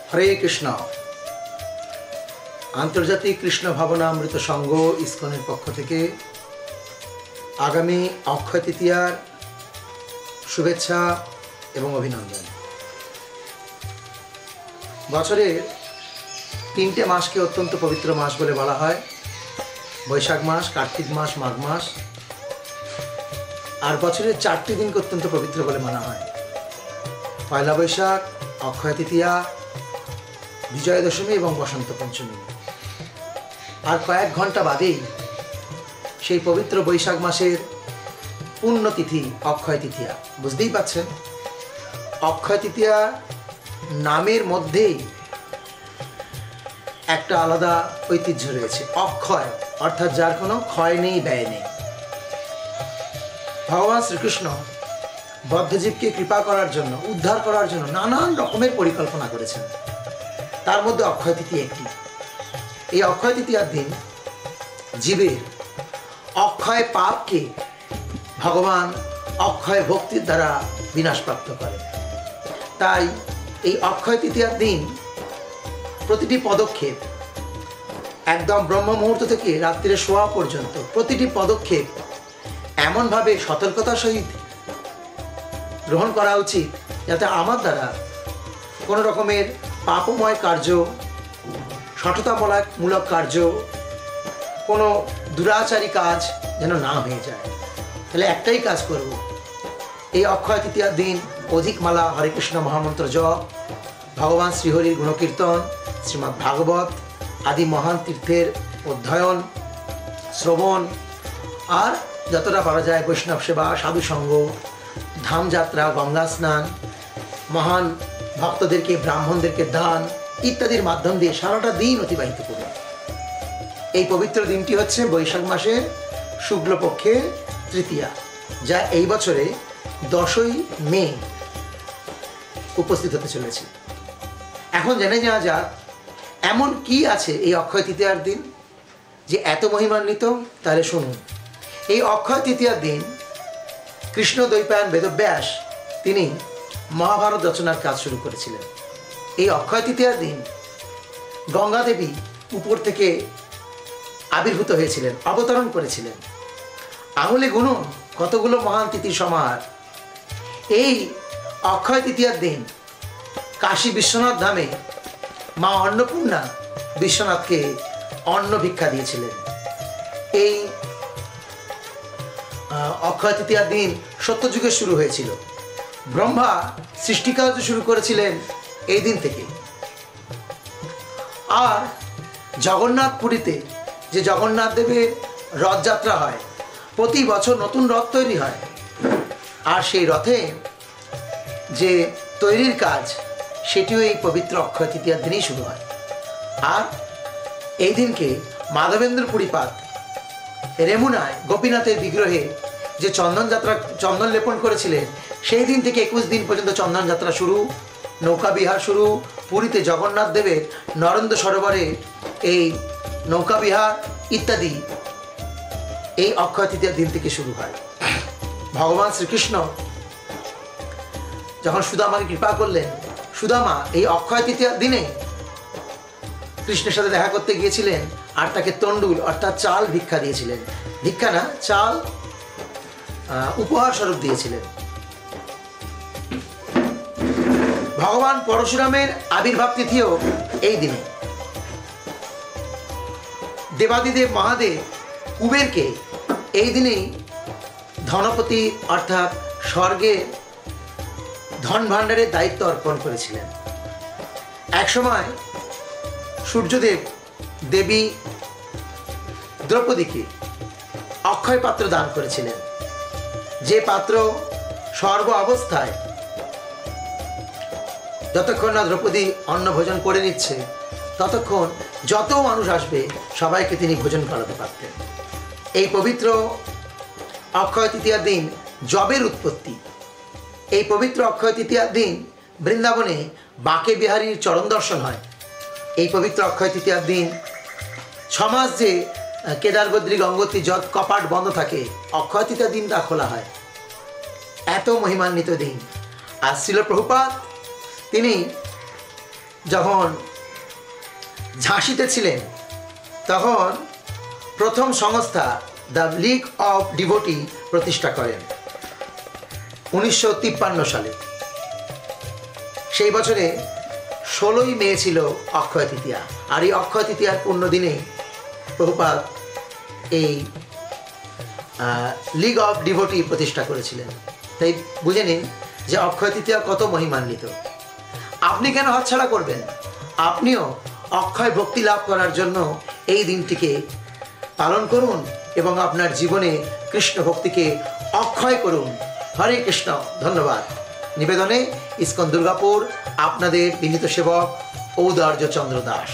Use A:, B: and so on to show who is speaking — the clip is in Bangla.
A: হরে কৃষ্ণ। আন্তর্জাতিক কৃষ্ণ ভাবনামৃত সংঘ ইসকনের পক্ষ থেকে আগামী অক্ষয় তৃতীয়ার শুভেচ্ছা এবং অভিনন্দন। বছরের 3টে মাসকে অত্যন্ত পবিত্র মাস বলে বলা হয়। বৈশাখ মাস, কার্তিক মাস, মাঘ মাস। আর বছরের 4টি দিনকে অত্যন্ত পবিত্র বলে মানা হয়। পয়লা বৈশাখ, অক্ষয় তৃতীয়া, বিজয়া দশমী এবং বসন্ত পঞ্চমী। আর কয়েক ঘন্টা বাদেই সেই পবিত্র বৈশাখ মাসের পুণ্যতিথি অক্ষয় তৃতীয়া। বুঝতেই পাচ্ছেন, অক্ষয় তৃতীয়া নামের মধ্যেই একটা আলাদা ঐতিহ্য রয়েছে। অক্ষয় অর্থাৎ যার কোনো ক্ষয় নেই, ব্যয় নেই। ভগবান শ্রীকৃষ্ণ বদ্ধজীবকে কৃপা করার জন্য, উদ্ধার করার জন্য নানান রকমের পরিকল্পনা করেছেন। তার মধ্যে অক্ষয় তৃতীয়া একটি। এই অক্ষয় তৃতীয়ার দিন জীবের অক্ষয় পাপকে ভগবান অক্ষয় ভক্তির দ্বারা বিনাশপ্রাপ্ত করে। তাই এই অক্ষয় তৃতীয়ার দিন প্রতিটি পদক্ষেপ, একদম ব্রহ্ম মুহূর্ত থেকে রাত্রিরে শোয়া পর্যন্ত প্রতিটি পদক্ষেপ এমনভাবে সতর্কতার সহিত গ্রহণ করা উচিত যাতে আমার দ্বারা কোনো রকমের পাপময় কার্য, সঠতামূলক কার্য, কোনো দুরাচারী কাজ যেন না হয়ে যায়। তাহলে একটাই কাজ করব, এই অক্ষয় তৃতীয়ার দিন অধিক মালা, হরে কৃষ্ণ মহামন্ত্র জপ, ভগবান শ্রীহরির গুণকীর্তন, শ্রীমদ্ ভাগবত আদি মহান তীর্থের অধ্যয়ন, শ্রবণ, আর যতটা পারা যায় বৈষ্ণব সেবা, সাধুসঙ্গ, ধামযাত্রা, গঙ্গা স্নান, মহান ভক্তদেরকে, ব্রাহ্মণদেরকে দান ইত্যাদির মাধ্যম দিয়ে সারাটা দিন অতিবাহিত করুন। এই পবিত্র দিনটি হচ্ছে বৈশাখ মাসের শুক্লপক্ষের তৃতীয়া, যা এই বছরে 10ই মে উপস্থিত হতে চলেছে। এখন জেনে যাওয়া যাক এমন কি আছে এই অক্ষয় তৃতীয়ার দিন যে এত মহিমান্বিত। তাহলে শুনুন, এই অক্ষয় তৃতীয়ার দিন কৃষ্ণ দ্বৈপায়ন বেদব্যাস তিনি মহাভারত রচনার কাজ শুরু করেছিলেন। এই অক্ষয় তৃতীয়ার দিন গঙ্গা দেবী উপর থেকে আবির্ভূত হয়েছিলেন, অবতরণ করেছিলেন। আঙুলে গুনুন কতগুলো মহান তিথির সমাহার। এই অক্ষয় তৃতীয়ার দিন কাশী বিশ্বনাথ ধামে মা অন্নপূর্ণা বিশ্বনাথকে অন্ন ভিক্ষা দিয়েছিলেন। এই অক্ষয় তৃতীয়ার দিন সত্যযুগের শুরু হয়েছিল। ব্রহ্মা সৃষ্টিকার্য শুরু করেছিলেন এই দিন থেকে। আর জগন্নাথ পুরীতে যে জগন্নাথ দেবের রথযাত্রা হয়, প্রতি বছর নতুন রথ তৈরি হয়। আর সেই রথে যে তৈরির কাজ, সেটিও এই পবিত্র অক্ষয় তৃতীয়ার দিনেই শুরু হয়। আর এই দিনকে মাধবেন্দ্র পুরীপাদ রেমুনায় গোপীনাথের বিগ্রহে যে চন্দন লেপন করেছিলেন, সেই দিন থেকে 21 দিন পর্যন্ত চন্দন যাত্রা শুরু, নৌকা বিহার শুরু। পুরীতে জগন্নাথ দেবের নরেন্দ্র সরোবরে এই নৌকা বিহার ইত্যাদি এই অক্ষয় তৃতীয়ার দিন থেকে শুরু হয়। ভগবান শ্রীকৃষ্ণ যখন সুদামাকে কৃপা করলেন, সুদামা এই অক্ষয় তৃতীয়ার দিনে কৃষ্ণের সাথে দেখা করতে গিয়েছিলেন আর তাকে তণ্ডুল অর্থাৎ চাল ভিক্ষা দিয়েছিলেন। ভিক্ষা না, চাল উপহার স্বরূপ দিয়েছিলেন। ভগবান পরশুরামের আবির্ভাব তিথিও এই দিনে। দেবাদিদেব মহাদেব কুবেরকে এই দিনেই ধনপতি অর্থাৎ স্বর্গে ধন ভাণ্ডারের দায়িত্ব অর্পণ করেছিলেন। একসময় সূর্যদেব দেবী দ্রৌপদীকে অক্ষয় পাত্র দান করেছিলেন, যে পাত্র সর্ব অবস্থায় যতক্ষণ না দ্রৌপদী অন্ন ভোজন করে নিচ্ছে, ততক্ষণ যত মানুষ আসবে সবাইকে তিনি ভোজন করাতে পারতেন। এই পবিত্র অক্ষয় তৃতীয়ার দিন জবের উৎপত্তি। এই পবিত্র অক্ষয় তৃতীয়ার দিন বৃন্দাবনে বাঁকে বিহারীর চরণ দর্শন হয়। এই পবিত্র অক্ষয় তৃতীয়ার দিন 6 মাস যে কেদার বদ্রী গঙ্গোত্রী যত কপাট বন্ধ থাকে, অক্ষয় তৃতীয়ার দিন তা খোলা হয়। এত মহিমান্বিত দিন। আর শ্রীল প্রভুপাদ তিনি যখন ঝাঁসিতে ছিলেন তখন প্রথম সংস্থা দ্য লিগ অফ ডিভোটি প্রতিষ্ঠা করেন 1953 সালে। সেই বছরে 16ই মে ছিল অক্ষয় তৃতীয়া, আর এই অক্ষয় তৃতীয়ার পূর্ণ দিনে প্রভুপাদ এই লিগ অফ ডিভোটি প্রতিষ্ঠা করেছিলেন। তাই বুঝে নিন যে অক্ষয় তৃতীয়া কত মহিমান্বিত। আপনি কেন হাতছাড়া করবেন? আপনিও অক্ষয় ভক্তি লাভ করার জন্য এই দিনটিকে পালন করুন এবং আপনার জীবনে কৃষ্ণ ভক্তিকে অক্ষয় করুন। হরে কৃষ্ণ। ধন্যবাদ। নিবেদনে ইস্কন দুর্গাপুর আপনাদের বিনীত সেবক ঔদার্য চন্দ্র দাস।